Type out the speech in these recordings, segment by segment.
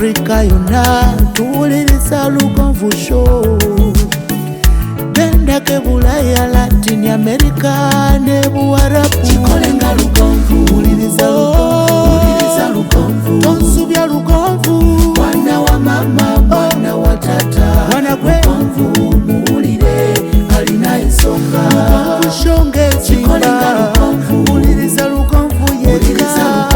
Afrika yonna tuwuliriza Lugonvu Show. Genda ke Bulaya, Latin America ne Buwarabu. Chikole nga Lugonvu, wuliriza Lugonvu. Tonsubya Lugonvu, mwana wa mama, mwana wa tata. Mwana gwe Lugonvu muwulire alina ensonga. Lugonvu Show ng'ezimba, wuliriza Lugonvu yekka.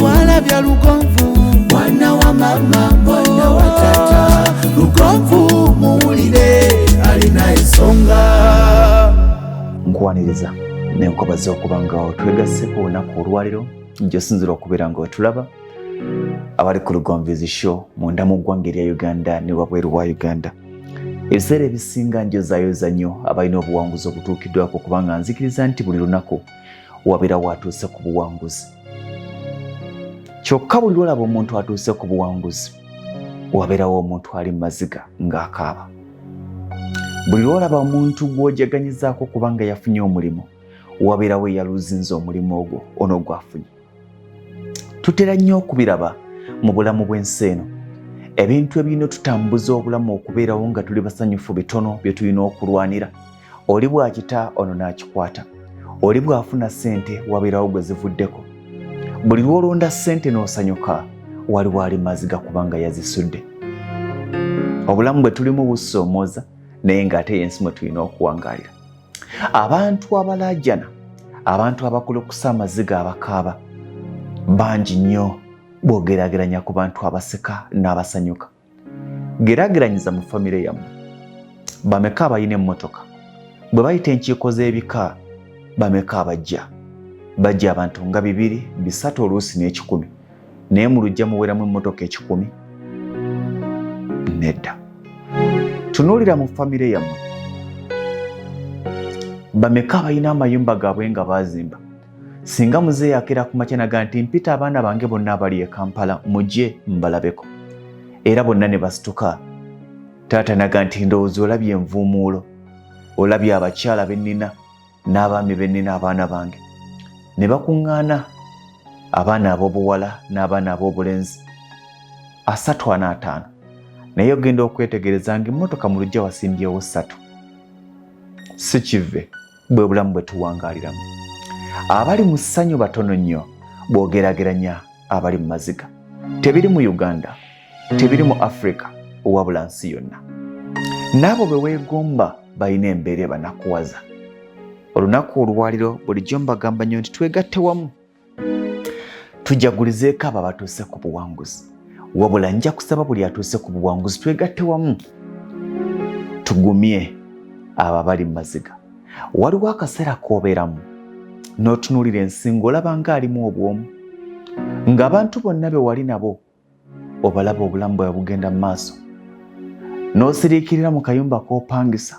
Walabya Lugonvu, mwana wa mama, mwana wa tata. Lugonvu muwulire alina ensonga. Nkwaniriza nenkobaza okuba nga otwegasse ku lunaku olwaliro gy'osinzira okubeera nga otulaba abali ku Lugonvu Show munda mu ggwanga erya Uganda ne wabweru wa Uganda. Ebiseera ebisinga njozaayoza nnyo abalina obuwanguzi obutuukiddwako kubanga nzikiriza nti buli lunaku wabeerawo atuuse ku buwanguzi. Kyokka buli lwolaba omuntu atuuse ku buwanguzi wabeerawo omuntu ali mu maziga ng'akaaba. Buli lwolaba omuntu gw'ojaganyizaako kubanga yafunye omulimu wabeerawo eyaluzinze omulimu ogwo ono gwafunye. Tutera nnyo okubiraba mu bulamu bw'ensi eno. Ebintu ebirina tutambuza obulamu okubeerawo nga tuli basanyufu bitono bye tulina okulwanira. Oli bw'akita ono n'akikwata. Oli bw'afuna ssente wabeerawo gwe zivuddeko. Buli lw'olonda ssente n'osanyuka waliwo ali maziga kubanga yazisudde. Obulamu bwe tulimu busoomooza naye ng'ate yensi mwe tulina okuwangaalira. Abantu abalaajana, abantu abakulukusa amaziga abakaaba bangi nnyo bw'ogeraageranya ku bantu abaseka n'abasanyuka. Geraageranyiza mu famire yammwe. Bameka abalina emmotoka? Bwe bayita enkiiko z'ebika bameka abajja? Bajja abantu nga 2, 3 oluusi n'ekikumi. Naye mu lujja muweramu emmotoka 10? Nedda. Tunuulira mu famire yammwe. Bameka abalina amayumba gaabwe nga baazimba? Singa muzeeyi akera ku makya naga nti mpita abaana bange bonna abali e Kampala mujje mbalabeko. Era bonna ne basituka. Taata naga nti ndowooza olabye envuumuulo, olabye abakyala bennina n'abaami bennina abaana bange. Ne bakuŋŋaana abaana ab'obuwala n'abaana ab'obulenzi 345. Naye ogenda okwetegereza ng'emmotoka mu lujja wasimbyewo 3. Si kive bwe bulamu bwe tuwangaaliramu. Abali mu ssanyu batono nnyo bw'ogeraageranya abali mu maziga. Tebiri mu Uganda, tebiri mu Afrika, wabula nsi yonna. N'abo be weegomba balina embeera ebanakuwaza. Olunaku olwaliro bulijjo mbagamba nnyo nti twegatte wamu tujagulizeeko abo abatuuse ku buwanguzi. Wabula nja kusaba buli atuuse ku buwanguzi twegatte wamu tugumye abo abali mu maziga. Waliwo akaseera k'obeeramu n'otunuulira ensi ng'olaba ng'alimu obwomu, ng'abantu bonna be wali nabo obalaba obulamu bwe bugenda mu maaso, n'osiriikirira mu kayumba k'opangisa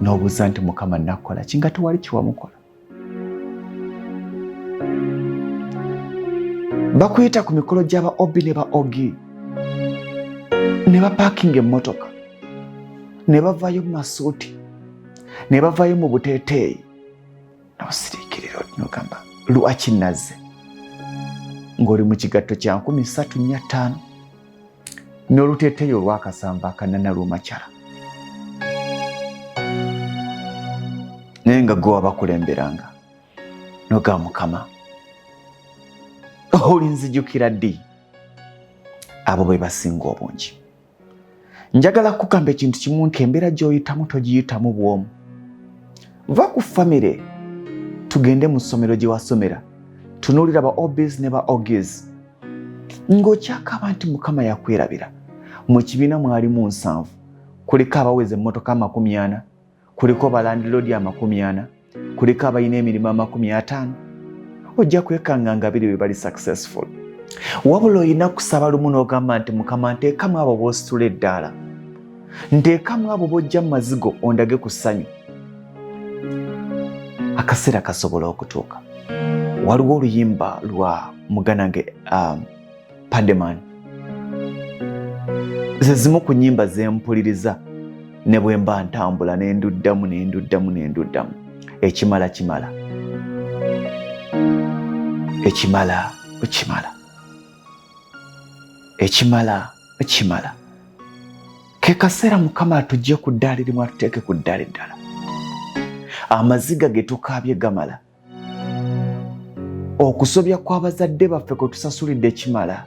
n'obuuza nti Mukama nakola ki nga tewali kiwamukola. Bakuyita ku mikolo gy'aba obi ne ba ogi ne bapaakinga emmotoka ne bavaayo mu masuuti ne bavaayo mu buteeteeyi n'osiriikirira n'ogamba lwaki nazze ng'oli mu kigatto kya 3,400 n'oluteeteeyi olw'akasamba akanana lumakyala. Naye nga gwe wabakulemberanga n'ogamba Mukama olinzijukira ddi? Abo be basinga obungi. Njagala kukamba ekintu kimu nti embeera gy'oyitamu togiyitamu bwomu. Va ku famire tugende mu ssomero gye wasomera tunuulira ba obis ne ba ogis ng'okyakaba nti Mukama yakwerabira. Mu kibiina mwalimu 7, kuliko abaweza emmotoka 40, kuliko balandiroodi 40, kuliko abalina emirimu 50. Ojja kwekanga nga 2 be bali successful. Wabula olina kusaba lumu n'ogamba nti Mukama nteekamu abo b'ositula eddaala, nteekamu abo b'ojja mu mazigo ondage ku ssanyu. Akaseera kasobola okutuuka. Waliwo oluyimba lwa muganange Pademan. Ze zimu ku nnyimba ze mpuliriza ne bwe mba ntambula ne nduddamu. Ekimala kimala. Ekimala. ekimala kimala. Ke kaseera Mukama tujje ku ddaala erimu atuteeke ku ddaala eddala. Amaziga ge tukaabye gamala. Okusobya kw'abazadde baffe kwe tusasulidde kimala.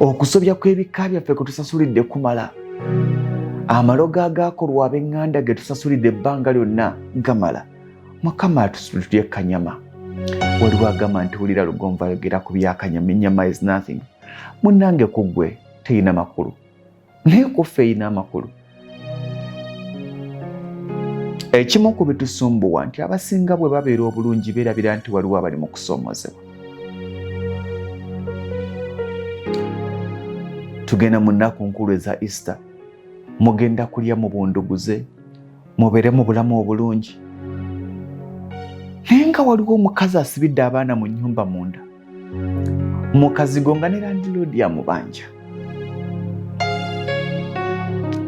Okusobya kw'ebika byaffe kwe tusasulidde kumala. Amaloga agaakolwa ab'eŋŋanda ge tusasulidde ebbanga lyonna gamala. Mukama atulye kanyama. Waliwo agamba nti wulira lugonvu ayogera ku byakanyama, ennyama is nothing. Munnange ku ggwe teyina makulu, naye ku ffe eyina amakulu. Ekimu ku bitusumbuwa nti abasinga bwe babeera obulungi beerabira nti waliwo abali mu kusoomozebwa. Tugenda mu nnaku nkulu eza Easter. Mugenda kulya mubunduguze, mubeere mu bulamu obulungi. Naye nga waliwo omukazi asibidde abaana mu nnyumba munda, mukazigo nga ne landiroodi amubanja,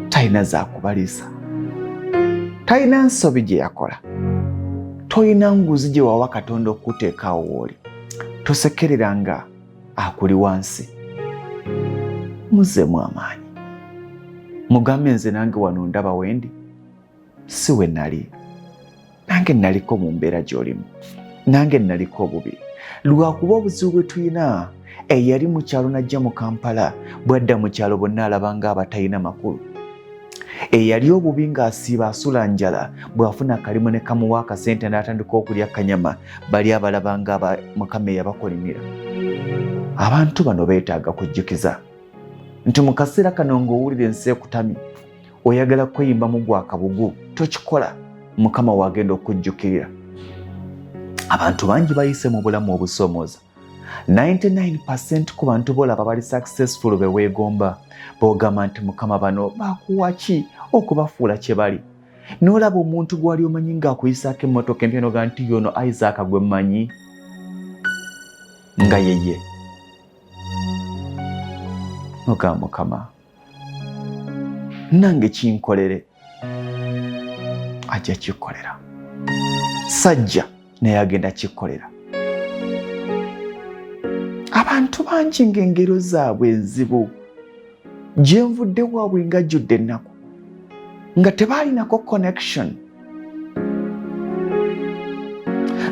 talina zakubaliisa, talina nsobi gye yakola, tolina nguzi gye wawa Katonda okuteekaawo wooli, tosekerera nga akuli wansi. Muzzemu amaanyi, mugambe nze nange wano ndaba wendi, si we nali. Nange naliko mu mbeera gy'olimu, nange naliko obubi. Lwakuba obuzibu bwe tulina, eyali mu kyalo n'ajja mu Kampala, bw'adda mu kyalo bonna alaba ng'abatalina makulu. Eyali obubi ng'asiiba asula njala, bw'afuna akalimu ne kamuwa akasente n'atandika okulya kanyama, bali abalaba ng'aba Mukama eyabakolimira. Abantu bano beetaaga kujjukiza nti mu kaseera kano ng'owulira ensi ekutamye, oyagala kweyimbamu gwa kabugu, tokikola. Mukama wagenda okujjukirira. Abantu bangi bayise mu bulamu obusoomooza. 99% ku bantu bolaba bali successful beweegomba, bogamba nti Mukama bano bakuwa ki okubafuula kye bali. N'olaba omuntu gwali omanyi ng'akuyisaako emmotoka empya noga nti yono Isaac gwe mmanyi nga yeye. Nogamba Mukama nange kinkolere, ajja kikolera. Sajja naye agenda kikolera. Abantu bangi ng'engero zaabwe enzibu, gye nvudde waabwe ng'ajjudde ennaku, nga tebaalinako connection,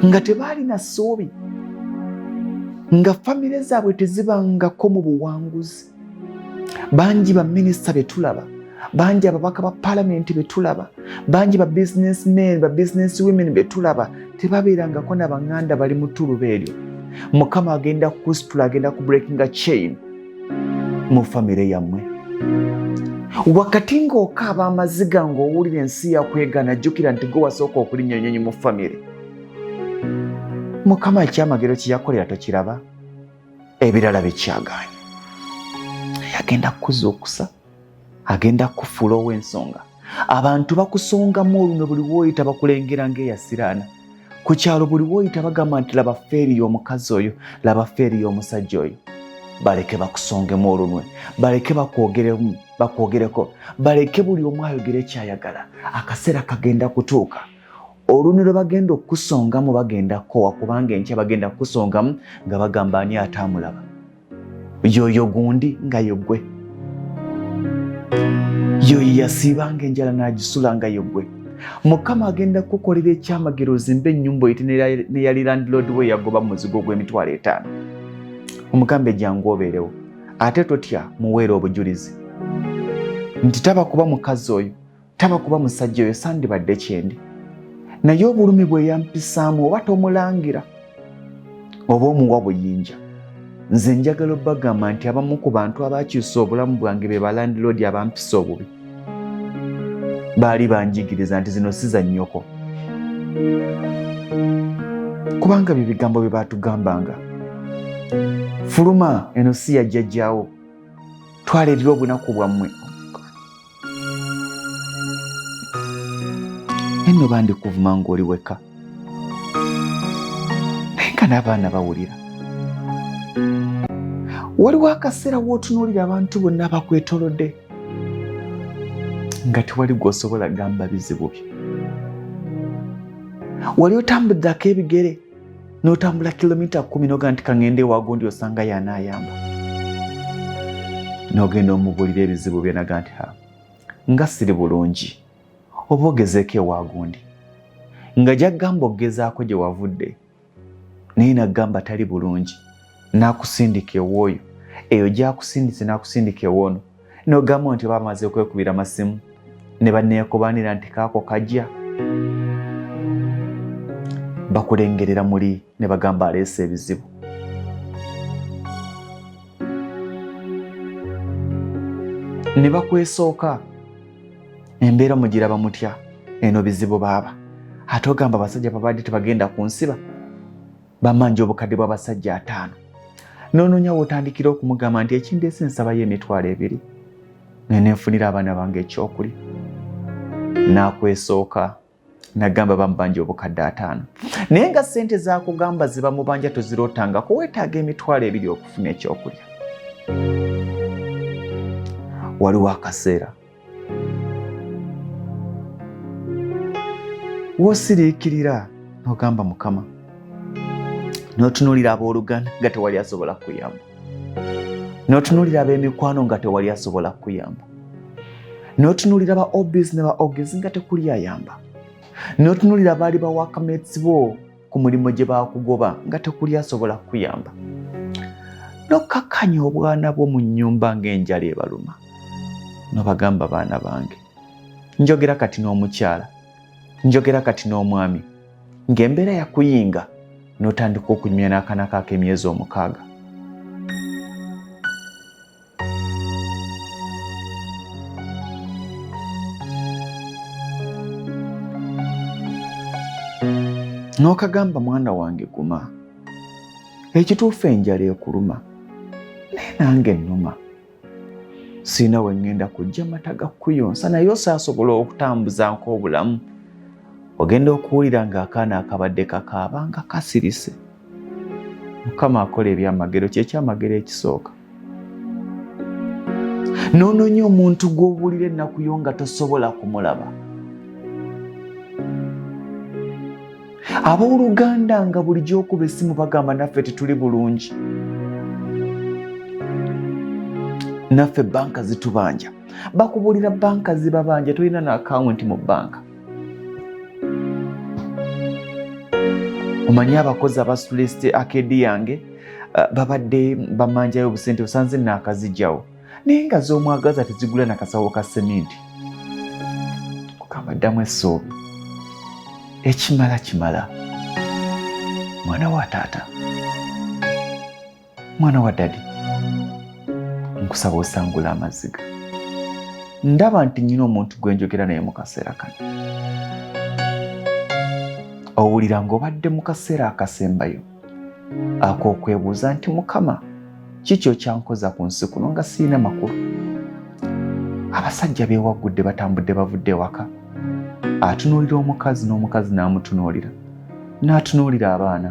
nga tebaalina ssuubi, nga famire zaabwe tezibangako mu buwanguzi. Bangi ba minisita be tulaba, bangi ababaka ba palamenti be tulaba, bangi ba businessmen, ba business women be tulaba, tebabeerangako n'abaŋŋanda bali mu ttuluba eryo. Mukama agenda kusitula, agenda ku breaking a chain mu famire yammwe. Wakati ng'okaaba amaziga ng'owulira ensi yakwegana, jjukira nti gwe wasooka okulinnya ennyonyi mu famire. Mukama ekyamagero kye yakolera tokiraba? Ebirala bikyagaanye. Agenda kuzuukusa, agenda kufuula ow'ensonga. Abantu bakusongamu oluno buli w'oyita bakulengera ng'eyasiraana. Ku kyalo buli w'oyita bagamba nti laba ffeeri y'omukazi oyo, laba ffeeri y'omusajja oyo. Baleke bakusongemu olunwe, baleke bakwogereko, baleke buli omu ayogere kyayagala. Akaseera kagenda kutuuka, olunwe lwe bagenda okusongamu bagenda kowa, kubanga enkya bagenda kusongamu nga bagamba ani ataamulaba. Yoyo gundi nga yoggwe, yoyo yasiibanga enjala n'agisula nga yoggwe. Mukama agenda kukolera ekyamagero ozimbe ennyumba oyite ne yali landlord we yagoba mu muzigo gw'emitwalo 5. Omugambe jangu obeerewo, ate totya muweere obujulizi nti taba kuba mukazi oyo, taba kuba musajja oyo sandibadde kyendi, naye obulumi bwe yampisaamu oba tomulangira oba omuwa buyinja. Nze njagala obbagamba nti abamu ku bantu abakyusa obulamu bwange be balandiroodi abampisa obubi baali banjigiriza nti zino si za nnyoko, kubanga bye bigambo bye baatugambanga. Fuluma, eno si ya jjajjaawo, twala eri obunaku bwammwe. Enno bandikuvuma ng'oli weka, naye nga n'abaana bawulira. Waliwo akaseera w'otunuulira abantu bonna abakwetoolodde nga tewali gw'osobola gamba bizibu byo. Wali otambuddako ebigere n'otambula kilomita 10 n'oga nti kaŋŋende waagundi osanga y'anaayamba. n'ogenda omubulira ebizibu bye naga nti nga siri bulungi oba ogezeeko ewa gundi nga gyagamba okugezaako gye wavudde naye nagamba tali bulungi n'akusindika ewooyo eyo gy'akusindise n'akusindika ewoono n'ogamba nti bamaze okwekubira amasimu ne banneekobanira nti kaako kajja bakulengerera muli ne bagamba aleese ebizibu. Ne bakwesooka embeera mugiraba mutya eno bizibu baaba ate ogamba abasajja babadde tebagenda ku nsiba bamanja obukadde bw'abasajja 5 n'onoonya wootandikira okumugamba nti ekindeese nsabayo emitwalo 2 nenenfunira abaana bange ekyokulya n'akwesooka nagamba bamubanja obukadde 5 naye nga ssente zakugamba ziba mubanja tozirootangako weetaaga emitwalo 2 okufuna ekyokulya. Waliwo akaseera wosiriikirira n'ogamba Mukama n'otunuulira abooluganda nga tewali asobola kuyamba n'otunuulira ab'emikwano nga tewali asobola kuyamba n'otunuulira ba obbies ne ba ogezi nga tekuli ayamba n'otunuulira baali ba workmates bo ku mulimu gye baakugoba nga tekuli asobola kuyamba n'okkakkanya obwana bwo mu nnyumba ng'enjala ebaluma n'obagamba baana bange njogera kati n'omukyala njogera kati n'omwami ng'embeera yakuyinga n'otandika okunyumya n'akaana kaako emyezi 6. N'okagamba mwana wange guma ekituufu enjala ekuluma naye nange nnuma sirina we ngenda kujja mata gakuyonsa naye osaasobola okutambuza nk'obulamu ogenda okuwulira ng'akaana akabadde kakaaba nga kasirise. Mukama akola ebyamagero kyekyamagero ekisooka n'onoonya omuntu gw'obuulira ennaku yo nga tosobola kumulaba. Abooluganda nga bulijjo okuba essimu bagamba naffe tetuli bulungi naffe banka zitubanja bakubuulira banka zibabanja tolina na akawunti mu banka. Omanyi abakozi abasulisite akedi yange babadde bamanjayo obusente busanze naakazijjawo naye nga z'omwagaza tezigula nakasawo ka seminti kugamba ddamu essuubi. Ekimala kimala mwana wa taata mwana wa dadi nkusaba osangula amaziga. Ndaba nti nnyina omuntu gwe njogera naye mu kaseera kano owulira ng'obadde mu kaseera akasembayo ak'okwebuuza nti Mukama kikyo kyankoza ku nsi kuno nga sirina makulu. Abasajja beewaggudde batambudde bavudde ewaka atunuulira omukazi n'omukazi n'amutunuulira n'atunuulira abaana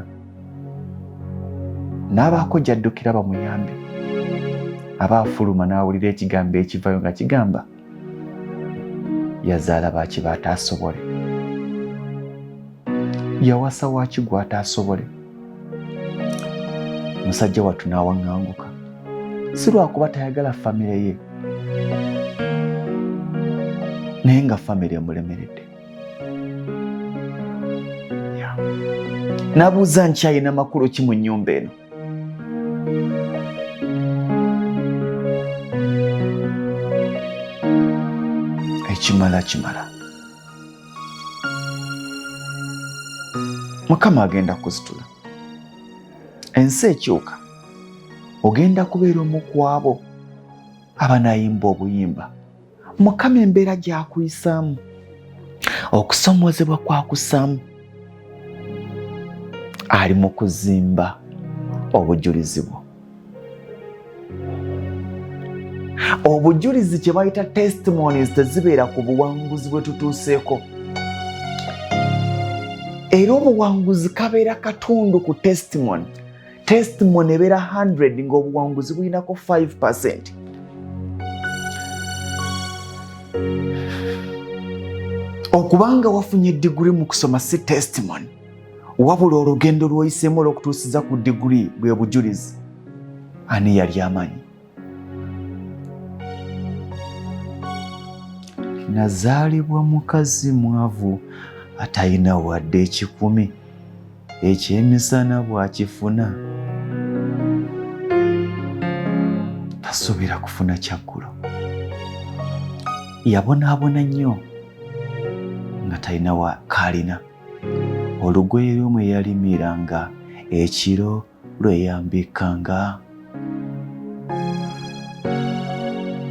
n'abaako gy'addukira bamuyambe abaafuluma n'awulira ekigambo ekivayo nga kigamba yazaala baaki baataasobole yawasa waaki gw'ataasobole. Musajja wattu n'awaŋŋanguka si lwakuba tayagala famire ye naye nga famire emulemeredde. N'abuuza nkyayina makulu ki mu nnyumba eno. Ekimala kimala Mukama agenda kuzitula. Ensi ekyuka ogenda kubeera omu ku abo abanayimba obuyimba. Mukama embeera gy'akuyisaamu okusomoozebwa kwakusaamu ali mu kuzimba obujulizi bwo. Obujulizi kye bayita testimonies tezibeera ku buwanguzi bwe tutuuseeko era obuwanguzi kabeera katundu ku testimony. Testimony ebeera 100 ng'obuwanguzi bulinako 5%. Okubanga wafunye diguri mu kusoma si testimony wabula olugendo lw'oyiseemu olw'okutuusiza ku diguri bwe bujulizi. Ani yali amanyi? nazaalibwa mukazi mwavu atalina wadde ekikumi ekyemisana bw'akifuna tasuubira kufuna kyaggulo. Yabonaabona nnyo nga talina wa kaalina. Olugoye lw'omwe yalimiranga, ekiro lwe yambikanga.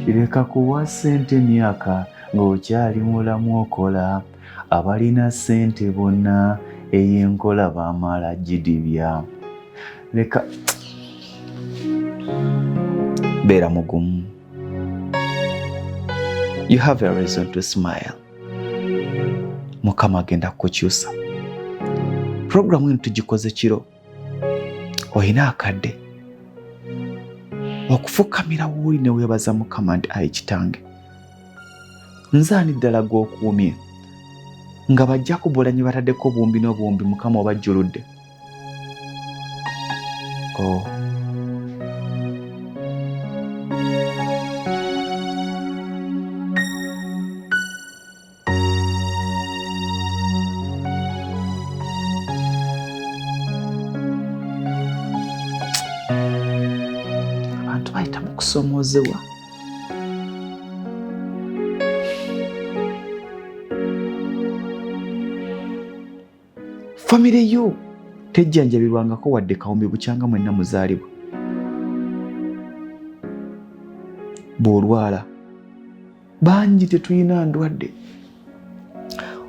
Kireka kuwa ssente myaka ng'okyali mulamu okola, abalina ssente bonna ey'enkola baamala gidibya. Leka beera mugumu. You have a reason to smile. Mukama agenda kukukyusa. Programu eno tugikoze kiro. Olina akadde okufukamira w'oli ne weebaza Mukama nti ayi kitange, nze ani ddala gw'okuumye nga bajja kubuulanyi bataddeko buwumbi n'obuwumbi Mukama obajjuludde. Oh. Abantu bayita mu kusomoozebwa. Famire yo tejjanjabirwangako wadde kawumbi bukyanga mwenna muzaalibwa. Bw'olwala bangi tetulina ndwadde.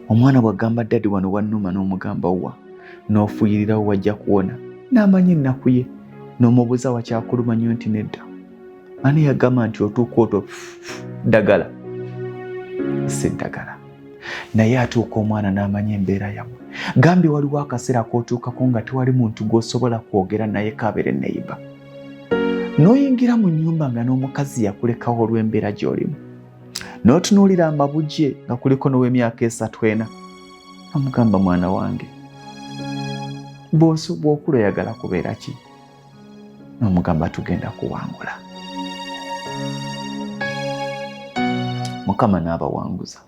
Omwana bw'agamba ddadi wano wannuma n'omugamba wa n'ofuuyirirawo wajja kuwona n'amanya ennaku ye n'omubuuza wakyakuluma nnyo nti nedda. Ani yagamba nti otuuka otwo ddagala? Si ddagala. Naye atuuka omwana n'amanya embeera yammwe. Gambye waliwo akaseera k'otuukako nga tewali muntu gw'osobola kwogera naye kabeere neyiba. N'oyingira mu nnyumba nga n'omukazi yakulekawo olw'embeera gy'olimu. N'otunuulira amabujje nga kuliko n'ow'emyaka 3-4. Namugamba mwana wange, bw'okula oyagala kubeera ki? Namugamba tugenda kuwangula. Mukama n'abawanguza.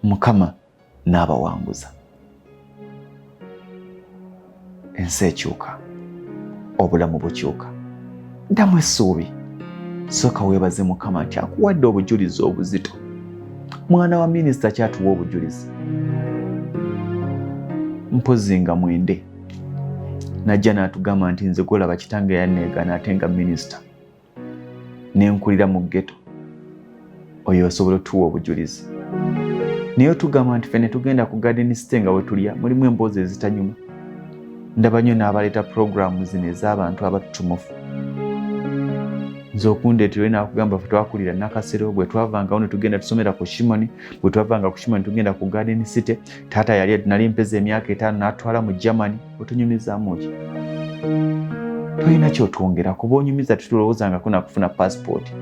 Mukama n'abawanguza. Ensi ekyuka, obulamu bukyuka. Ddamu essuubi. Sooka weebaze Mukama nti akuwadde obujulizi obuzito. Mwana wa minisita kyatuwa obujulizi. Mpozi nga mwende najja n'atugamba nti nze gwolaba kitange yanneegaana ate nga minisita n'enkulira mu ghetto, oyo osobola otuwa obujulizi. Naye otugamba nti ffene tugenda ku garden city nga we tulya mulimu emboozi ezitanyuma. Ndaba nnyo n'abaleeta puroguramu zino ez'abantu abatutumufu. Nze okundeetera n'akugamba ffe twakulira Nakasero, bwe twavangawo ne tugenda tusomera ku Shimoni, bwe twavanga ku Shimoni tugenda ku garden city. Taata yali nali mpeza emyaka 5 n'atwala mu Germany. Otunyumizaamu ki? Tolina kyotwongera kuba onyumiza tutulowoozangako nakufuna passport.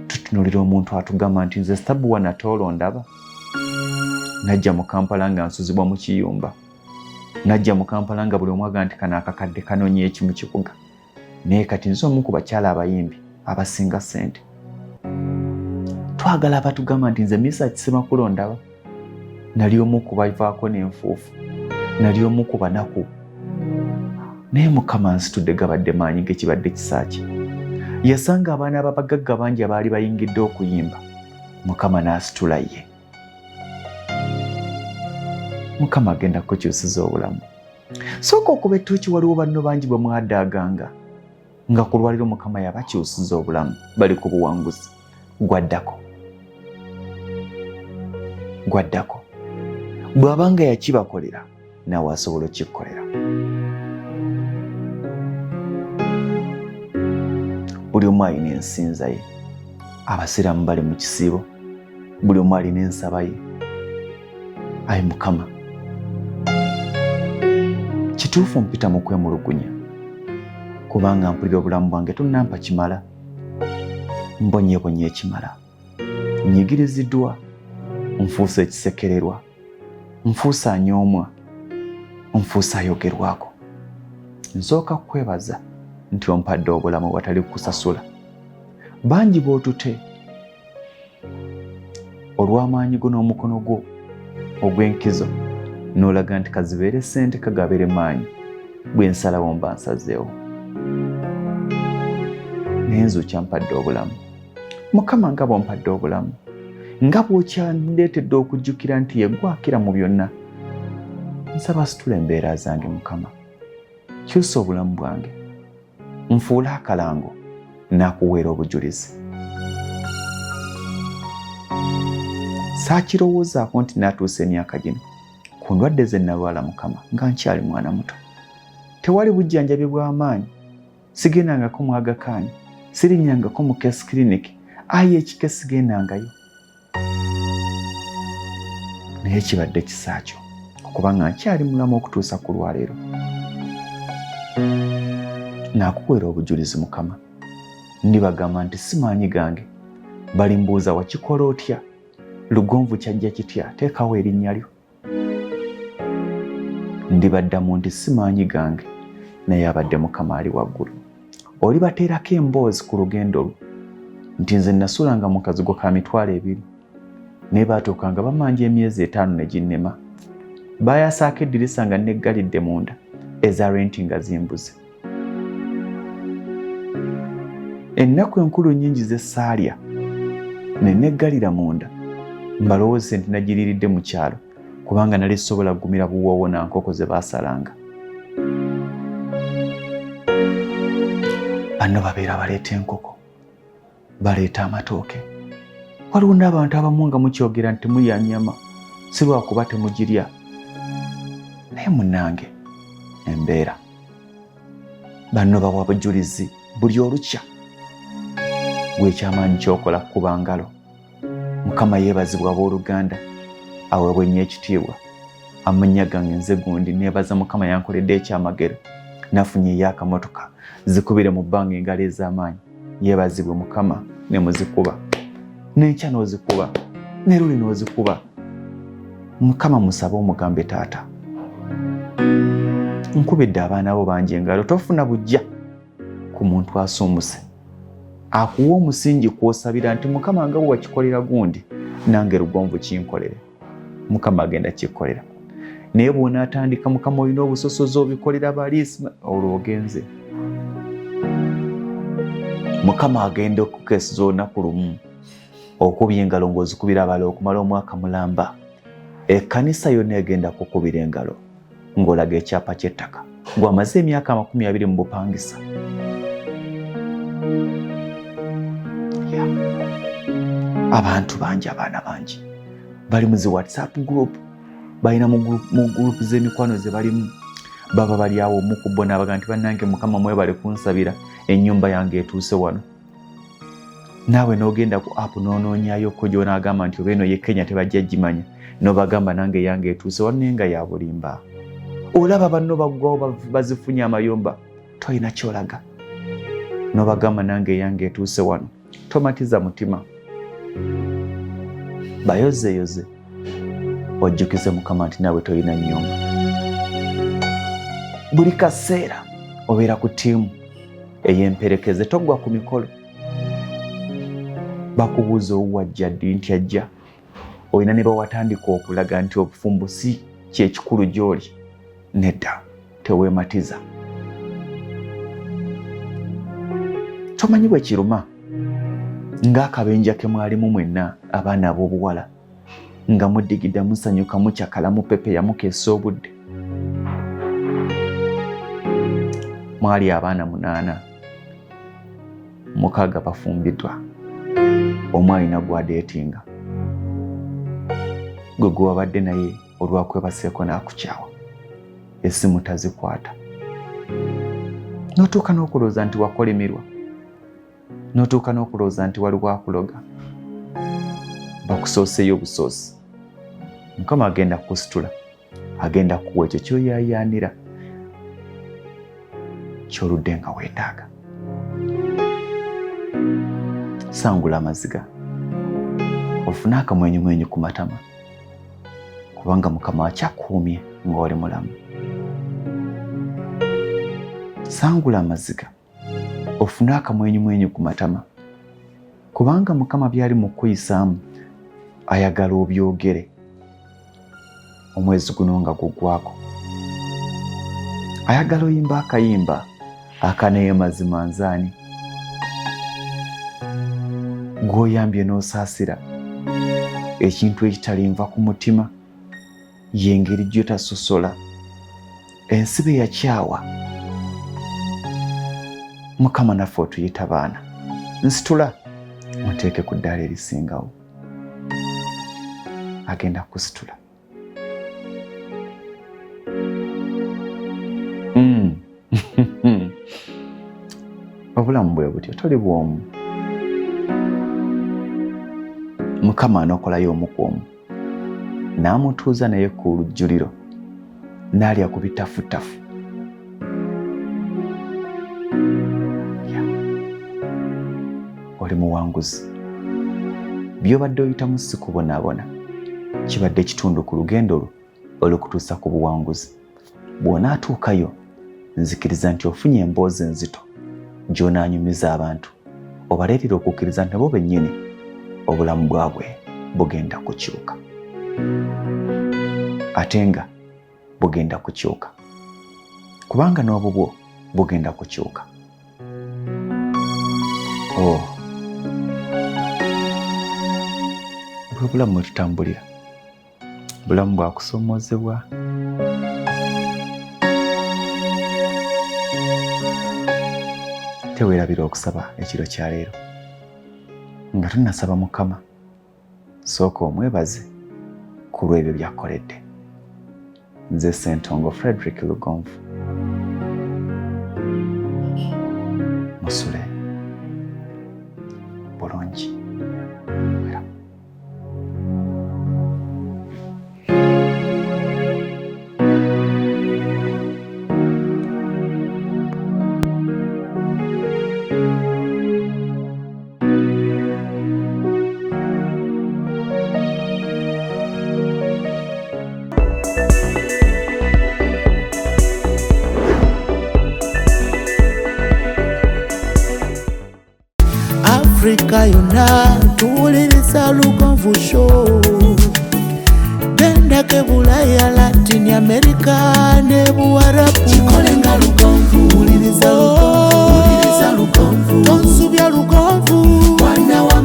Tutunuulira omuntu atugamba nti nze Stabu Wanatolo ndaba. Najja mu Kampala nga nsuzibwa mu kiyumba. Najja mu Kampala nga buli omwaga nti kana akakadde kanoonya eki mu kibuga. Naye kati nze omu ku bakyala abayimbi abasinga ssente. Twagala abatugamba nti nze Misa Kisemakula ndaba. Nali omu ku bavaako n'enfuufu. Nali omu ku banaku. Naye Mukama nsitudde gabadde maanyi ge kibadde kisaaki. Yasanga abaana ababagagga bangi abaali bayingidde okuyimba. Mukama n'asitula ye. Mukama agenda kukyusiza obulamu. Sooka okuba ettuuki waliwo banno bangi bwe mwadaaganga nga ku lwaliro Mukama yabakyusiza obulamu bali ku buwanguzi. Gwaddako. Bw'abanga yakibakolera naawe asobola okikkolera. Buli omu alina ensinza ye. Abasiraamu bali mu kisiibo. Buli omu alina ensaba ye. Ayi Mukama, kituufu mpita mu kwemulugunya kubanga mpulira obulamu bwange tonnampa kimala. Mbonyeebonye ekimala. Nyigiriziddwa. Nfuusa ekisekererwa. Nfuusa anyoomwa. Nfuusa ayogerwako. Nsooka kwebaza nti ompadde obulamu watali kusasula. Bangi bootute olw'amaanyi go n'omukono gwo ogw'enkizo n'olaga nti kazibeere ssente kagabeere maanyi, bwe nsalawo mba nsazeewo. Naye nzuukya ampadde obulamu. Mukama nga bw'ompadde obulamu, nga bw'okyandeetedde okujjukira nti yeggwakira mu byonna, nsaba situla embeera zange Mukama, kyusa obulamu bwange, nfuule akalango n'akuweera obujulizi. Saakirowoozaako nti naatuusa emyaka gino ku ndwadde ze nalwala Mukama nga nkyali mwana muto. Tewali bujjanjabi bw'amaanyi, sigendangako mu Aga Khan, sirinnyangako mu Case Clinic, ayi ekike sigendangayo. Naye kibadde kisa kyo okuba nga nkyali mulamu okutuusa ku lwaleero. Naakuweera obujulizi Mukama, ndibagamba nti si maanyi gange. Balimbuuza wakikola otya, lugonvu kyajja kitya, teekawo erinnya lyo. Ndibaddamu nti si maanyi gange, naye abadde Mukama ali waggulu. Olibateerako emboozi ku lugendo lwo nti nze nasulanga mu kazigo ka mitwalo 2, naye baatuukanga bamanja emyezi 5 ne ginnema. Baayasaako eddirisa nga neggalidde munda, eza renti nga zimbuze. Ennaku enkulu nnyingi ze saalya ne neggalira munda, mbalowooze nti nagiriiridde mu kyalo kubanga nali sobola kugumira buwoowo na nkoko ze baasalanga. Banno babeera baleeta enkoko, baleeta amatooke. Waliwo n'abantu abamu nga mukyogera nti mulya nnyama, si lwakuba temugirya. Naye munnange, embeera. Banno bawa bujulizi buli olukya gw'ekyamaanyi ky'okola kuba ngalo. Mukama yeebazibwa abooluganda, aweebwe nnyo ekitiibwa. Amannya gange nze gundi neebaza Mukama yankoledde ekyamagero, nafunyeeyo akamotoka, zikubire mu bbanga engalo ez'amaanyi. Yeebazibwe Mukama, ne muzikuba, n'enkya n'ozikuba, ne luli n'ozikuba. Mukama musabe omugambe taata, nkubidde abaana bo bangi engalo, tofuna bujja ku muntu asuumuse. Akuwa omusingi kw'osabira nti Mukama nga bwe wakikolera gundi, nange lugonvu kinkolere. Mukama agenda kikkolera. Naye bw'onaatandika Mukama olina obusosozi obikolera baliisi, olwo ogenze. Mukama agenda okukeesiza olunaku lumu okubya engalo ng'ozikubira abala okumala omwaka mulamba. Ekkanisa yonna egenda kukubira engalo ng'olaga ekyapa ky'ettaka gw'amaze emyaka 20 mu bupangisa. Abantu bangi, abaana bangi bali mu zi WhatsApp group, balina mu group z'emikwano ze balimu. Baba bali awo omu ku bo n'abaga nti bannange Mukama mwebale kunsabira, ennyumba yange etuuse wano. Naawe n'ogenda ku app n'onoonyayo ko gy'onaagamba nti oba eno ye Kenya tebajja gimanya, n'obagamba nange yange etuuse wano naye nga ya bulimba. Olaba banno baggwawo bazifunye amayumba, toyina kyolaga. N'obagamba nange yange etuuse wano, tomatiza mutima. Bayozeyoze ojjukize Mukama nti naawe toyina nnyumba. Buli kaseera obeera ku ttiimu ey'emperekeze, toggwa ku mikolo. Bakubuuza owajja ddi nti ajja. Olina ne bawatandika okulaga nti obufumbo si kyekikulu gy'oli. Nedda, teweematiza. Tomanyi bwe kiruma ng'akabenja ke mwalimu mwenna abaana ab'obuwala nga muddigidda musanyuka mukyakala mupepeya mukeesa obudde. Mwali abaana 8, 6 bafumbiddwa, omu alina gwadeetinga. Gwe gwe wabadde naye olwakwebaseeko n'akukyawa, essimu tazikwata. N'otuuka n'okulowooza nti wakolimirwa, n'otuuka n'okulowooza nti waliwo akuloga. Bakusooseyo obusoosi. Mukama agenda kukusitula, agenda kuwa ekyo ky'oyaayaanira, ky'oludde nga weetaaga. Sangula amaziga, ofune akamwenyumwenyu ku matama, kubanga Mukama akyakuumye ng'oli mulamu. Sangula amaziga, ofune akamwenyumwenyu ku matama kubanga Mukama byali mu kuyisaamu ayagala obyogere omwezi guno nga gugwako. Ayagala oyimba akayimba akaneyo mazima nzaani gw'oyambye n'osaasira ekintu ekitalinva ku mutima y'engeri gy'otasosola ensibe yakyawa. Mukama naffe otuyita baana, nsitula onteeke ku ddaala erisingawo. Agenda kusitula. Obulamu bwe butyo, toli bwomu. Mukama anokolayo omu ku omu n'amutuuza naye ku lujjuliro n'alya ku bitafutafu. Oli muwanguzi. By'obadde oyitamu si kubonaabona, kibadde kitundu ku lugendo lwo olukutuusa ku buwanguzi. Bw'onaatuukayo nzikiriza nti ofunye emboozi enzito gy'onaanyumiza abantu, obaleetera okukkiriza nti bo bennyini obulamu bwabwe bugenda kukyuka. Ate nga bugenda kukyuka kubanga n'obubwo bugenda kukyuka. Bw'obulamu bwe tutambulira, bulamu bwa kusomoozebwa. Teweerabira okusaba ekiro kya leero nga tunnasaba Mukama, sooka omwebaze ku lw'ebyo by'akoledde. Nze Ssentongo Frederick Lugonvu. Musule bulungi. Afrika yonna tuwuliriza Lugonvu Show. Bendake Bulaya, Latin America ne Buwarabu. Kikole nga Lugonvu. Wuliriza Lugonvu. Tonsubya Lugonvu. Mwana wa